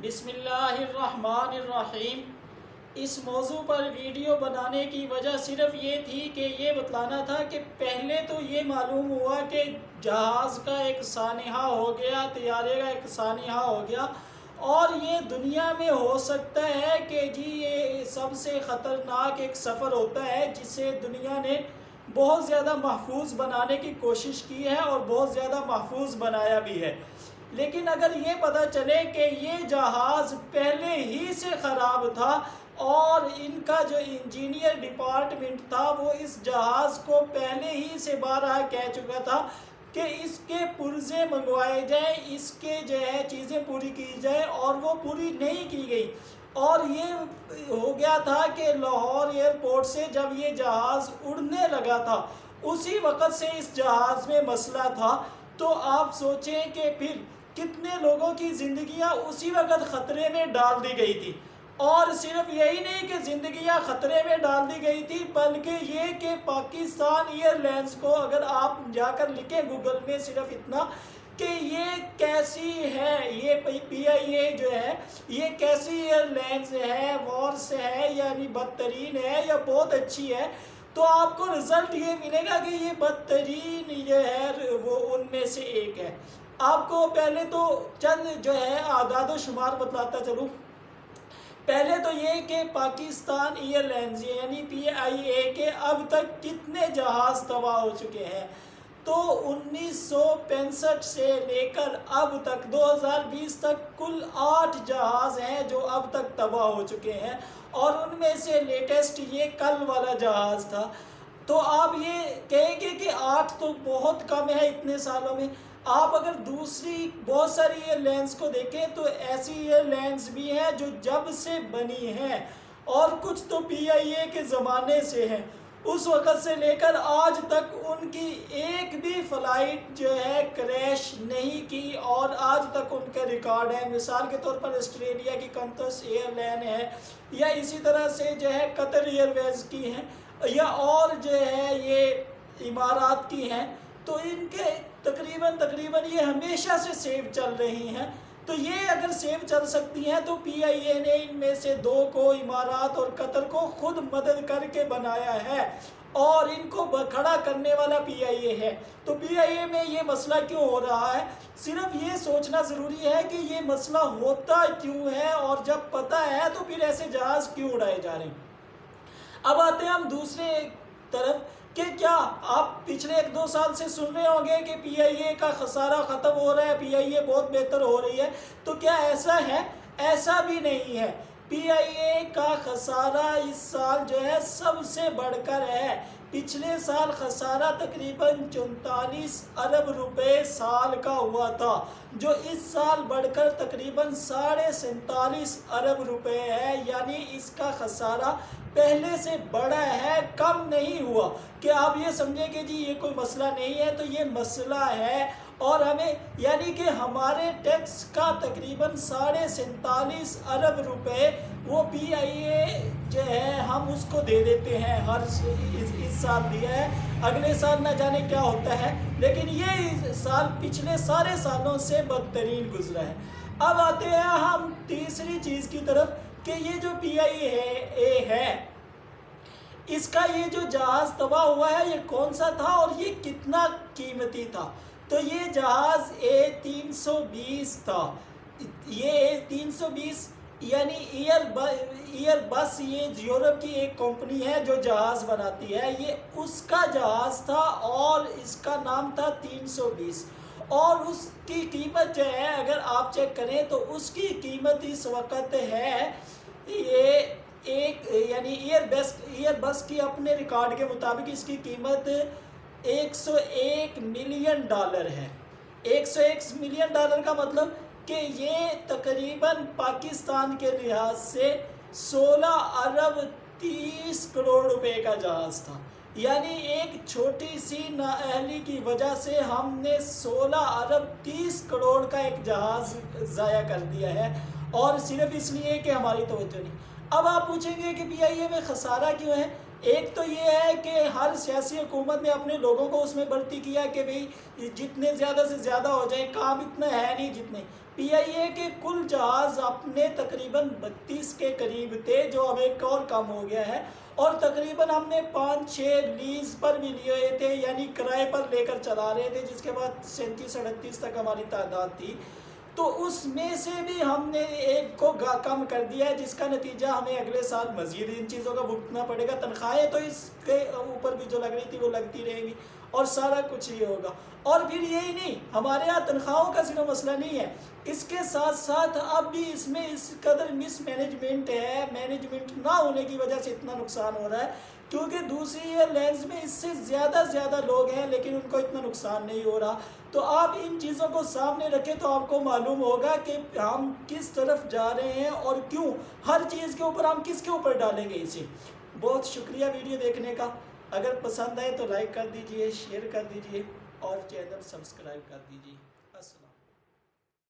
بسم اللہ الرحمن الرحیم۔ اس موضوع پر ویڈیو بنانے کی وجہ صرف یہ تھی کہ یہ بتلانا تھا کہ پہلے تو یہ معلوم ہوا کہ جہاز کا ایک سانحہ ہو گیا، طیارے کا ایک سانحہ ہو گیا، اور یہ دنیا میں ہو سکتا ہے کہ جی یہ سب سے خطرناک ایک سفر ہوتا ہے جسے دنیا نے بہت زیادہ محفوظ بنانے کی کوشش کی ہے اور بہت زیادہ محفوظ بنایا بھی ہے۔ لیکن اگر یہ پتہ چلے کہ یہ جہاز پہلے ہی سے خراب تھا اور ان کا جو انجینئر ڈپارٹمنٹ تھا وہ اس جہاز کو پہلے ہی سے بارہا کہہ چکا تھا کہ اس کے پرزے منگوائے جائیں، اس کے جو ہے چیزیں پوری کی جائیں، اور وہ پوری نہیں کی گئی، اور یہ ہو گیا تھا کہ لاہور ایئرپورٹ سے جب یہ جہاز اڑنے لگا تھا اسی وقت سے اس جہاز میں مسئلہ تھا۔ تو آپ سوچیں کہ پھر کتنے لوگوں کی زندگیاں اسی وقت خطرے میں ڈال دی گئی تھی، اور صرف یہی نہیں کہ زندگیاں خطرے میں ڈال دی گئی تھی بلکہ یہ کہ پاکستان ایئر لائنز کو اگر آپ جا کر لکھیں گوگل میں صرف اتنا کہ یہ کیسی ہے، یہ پی آئی اے جو ہے یہ کیسی ایئر لائنز ہے، وارس ہے یعنی بدترین ہے یا بہت اچھی ہے، تو آپ کو رزلٹ یہ ملے گا کہ یہ بدترین یہ ہے وہ ان میں سے ایک ہے۔ آپ کو پہلے تو چند جو ہے اعداد و شمار بتلاتا چلوں۔ پہلے تو یہ کہ پاکستان ایئر لائنز یعنی پی آئی اے کے اب تک کتنے جہاز تباہ ہو چکے ہیں، تو 1965 سے لے کر اب تک 2020 تک کل 8 جہاز ہیں جو اب تک تباہ ہو چکے ہیں، اور ان میں سے لیٹسٹ یہ کل والا جہاز تھا۔ تو آپ یہ کہیں گے کہ 8 تو بہت کم ہے اتنے سالوں میں۔ آپ اگر دوسری بہت ساری ایئر لائنز کو دیکھیں تو ایسی ایئر لائنز بھی ہیں جو جب سے بنی ہیں، اور کچھ تو پی آئی اے کے زمانے سے ہیں، اس وقت سے لے کر آج تک ان کی ایک بھی فلائٹ جو ہے کریش نہیں کی، اور آج تک ان کا ریکارڈ ہے۔ مثال کے طور پر آسٹریلیا کی قنطس ایئر لائن ہے، یا اسی طرح سے جو ہے قطر ایئر ویز کی ہیں، یا اور جو ہے یہ امارات کی ہیں، تو ان کے تقریباً یہ ہمیشہ سے سیو چل رہی ہیں۔ تو یہ اگر سیو چل سکتی ہیں تو پی آئی اے نے ان میں سے 2 کو، امارات اور قطر کو، خود مدد کر کے بنایا ہے، اور ان کو کھڑا کرنے والا پی آئی اے ہے۔ تو پی آئی اے میں یہ مسئلہ کیوں ہو رہا ہے، صرف یہ سوچنا ضروری ہے کہ یہ مسئلہ ہوتا کیوں ہے، اور جب پتہ ہے تو پھر ایسے جہاز کیوں اڑائے جا رہے ہیں۔ اب آتے ہیں ہم دوسرے طرف کہ کیا آپ پچھلے 1-2 سال سے سن رہے ہوں گے کہ پی آئی اے کا خسارہ ختم ہو رہا ہے، پی آئی اے بہت بہتر ہو رہی ہے، تو کیا ایسا ہے؟ ایسا بھی نہیں ہے۔ پی آئی اے کا خسارہ اس سال جو ہے سب سے بڑھ کر ہے۔ پچھلے سال خسارہ تقریباً 44 ارب روپے سال کا ہوا تھا، جو اس سال بڑھ کر تقریباً 47.5 ارب روپے ہے، یعنی اس کا خسارہ پہلے سے بڑا ہے، کم نہیں ہوا۔ کہ آپ یہ سمجھیں کہ جی یہ کوئی مسئلہ نہیں ہے، تو یہ مسئلہ ہے، اور ہمیں یعنی کہ ہمارے ٹیکس کا تقریباً 47.5 ارب روپے وہ پی آئی اے جو ہے ہم اس کو دے دیتے ہیں، اس سال دیا ہے، اگلے سال نہ جانے کیا ہوتا ہے، لیکن یہ سال پچھلے سارے سالوں سے بدترین گزرا ہے۔ اب آتے ہیں ہم تیسری چیز کی طرف کہ یہ جو پی آئی اے ہے اس کا یہ جو جہاز تباہ ہوا ہے یہ کون سا تھا اور یہ کتنا قیمتی تھا۔ تو یہ جہاز A320 تھا۔ یہ A320 یعنی ایئر بس، یہ یورپ کی ایک کمپنی ہے جو جہاز بناتی ہے، یہ اس کا جہاز تھا، اور اس کا نام تھا 320، اور اس کی قیمت جو ہے اگر آپ چیک کریں تو اس کی قیمت اس وقت ہے یہ یعنی ایئر بس کی اپنے ریکارڈ کے مطابق اس کی قیمت $101 ملین ہے۔ $101 ملین کا مطلب کہ یہ تقریباً پاکستان کے لحاظ سے 16 ارب 30 کروڑ روپے کا جہاز تھا، یعنی ایک چھوٹی سی نااہلی کی وجہ سے ہم نے 16 ارب 30 کروڑ کا ایک جہاز ضائع کر دیا ہے، اور صرف اس لیے کہ ہماری توجہ نہیں۔ اب آپ پوچھیں گے کہ پی آئی اے میں خسارہ کیوں ہے؟ ایک تو یہ ہے کہ ہر سیاسی حکومت نے اپنے لوگوں کو اس میں بھرتی کیا کہ بھئی جتنے زیادہ سے زیادہ ہو جائیں، کام اتنا ہے نہیں جتنے۔ PIA کے کل جہاز اپنے تقریباً 32 کے قریب تھے، جو اب ایک اور کم ہو گیا ہے، اور تقریباً ہم نے 5-6 لیز پر بھی لیے ہوئے تھے، یعنی کرائے پر لے کر چلا رہے تھے، جس کے بعد 37-38 تک ہماری تعداد تھی۔ تو اس میں سے بھی ہم نے ایک کو کم کر دیا ہے، جس کا نتیجہ ہمیں اگلے سال مزید ان چیزوں کا بھگتنا پڑے گا۔ تنخواہیں تو اس کے اوپر بھی جو لگ رہی تھی وہ لگتی رہیں گی، اور سارا کچھ یہ ہوگا۔ اور پھر یہی نہیں، ہمارے ہاں تنخواہوں کا صرف مسئلہ نہیں ہے، اس کے ساتھ ساتھ اب بھی اس میں اس قدر مس مینجمنٹ ہے، مینجمنٹ نہ ہونے کی وجہ سے اتنا نقصان ہو رہا ہے، کیونکہ دوسری ایئر لائنز میں اس سے زیادہ لوگ ہیں لیکن ان کو اتنا نقصان نہیں ہو رہا۔ تو آپ ان چیزوں کو سامنے رکھیں تو آپ کو معلوم ہوگا کہ ہم کس طرف جا رہے ہیں اور کیوں، ہر چیز کے اوپر ہم کس کے اوپر ڈالیں گے اسے۔ بہت شکریہ ویڈیو دیکھنے کا، اگر پسند آئے تو لائک کر دیجئے، شیئر کر دیجئے اور چینل سبسکرائب کر دیجئے۔